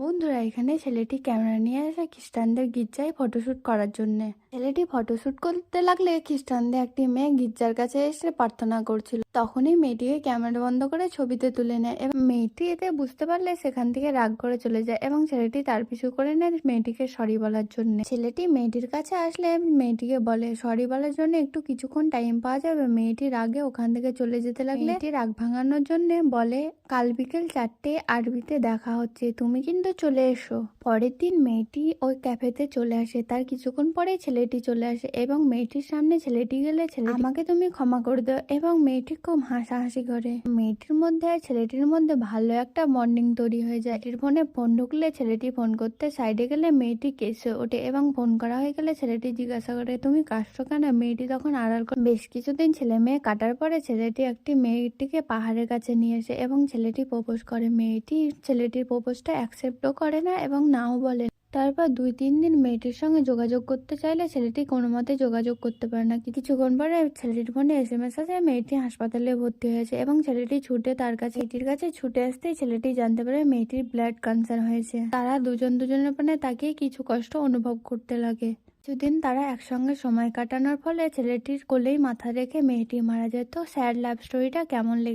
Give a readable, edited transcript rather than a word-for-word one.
বন্ধুরা, এখানে ছেলেটি ক্যামেরা নিয়ে আসে খ্রিস্টানদের গির্জায় ফটোশুট করার জন্য। ছেলেটি ফটোশুট করতে লাগলে খ্রিস্টানদের একটি মেয়ে গির্জার কাছে এসে প্রার্থনা করছিল। তখনই মেয়েটিকে ক্যামেরা বন্ধ করে ছবিতে তুলে নেয় এবং মেয়েটি এতে বুঝতে পারলে সেখান থেকে রাগ করে চলে যায় এবং ছেলেটি তার পিছু করে নেয় মেয়েটিকে সরি বলার জন্য। ছেলেটি মেয়েটির কাছে আসলে মেয়েটিকে বলে সরি বলার জন্য একটু কিছুক্ষণ টাইম পাওয়া যাবে। মেয়েটি রাগে ওখান থেকে চলে যেতে লাগলে মেয়েটি রাগ ভাঙানোর জন্য বলে কাল বিকেল 4টে আরবিতে দেখা হচ্ছে, তুমি কিন্তু চলে এসো। পরের দিন মেয়েটি ওই ক্যাফেতে চলে আসে। তার কিছুক্ষণ পরে ছেলেটি চলে আসে এবং মেয়েটির সামনে ছেলেটি গেলে ছেলে আমাকে তুমি ক্ষমা করে দাও এবং মেয়েটি খুব হাসাহাসি করে। মেয়েটির মধ্যে আর ছেলেটির মধ্যে ভালো একটা বন্ডিং তৈরি হয়ে যায়। এটির ফোনে ফোন ঢুকলে ছেলেটি ফোন করতে সাইডে গেলে মেয়েটি কেসে ওঠে এবং ফোন করা হয়ে গেলে ছেলেটি জিজ্ঞাসা করে তুমি কাশছো কেন। মেয়েটি তখন আড়াল করে। বেশ কিছুদিন ছেলে মেয়ে কাটার পরে ছেলেটি একটি মেয়েটিকে পাহাড়ের কাছে নিয়ে আসে এবং ছেলেটি প্রপোজ করে। মেয়েটি ছেলেটির প্রপোজটা অ্যাকসেপ্টও করে না এবং নাও বলে। তারপর 2-3 দিন মেয়েটির সঙ্গে যোগাযোগ করতে চাইলে ছেলেটি কোনো মতে যোগাযোগ করতে পারে না। কিছুক্ষণ পরে ছেলেটির ফোনে SMS আসে মেয়েটি হাসপাতালে ভর্তি হয়েছে এবং ছেলেটি ছুটে তার কাছে এটির কাছে ছুটে আসতেই ছেলেটি জানতে পারে মেয়েটির ব্লাড ক্যান্সার হয়েছে। তারা দুজনের পানে তাকিয়ে কিছু কষ্ট অনুভব করতে লাগে। কিছুদিন তারা একসঙ্গে সময় কাটানোর ফলে ছেলেটির কোলেই মাথা রেখে মেয়েটি মারা যায়। তো স্যাড লাভ স্টোরিটা কেমন লেগে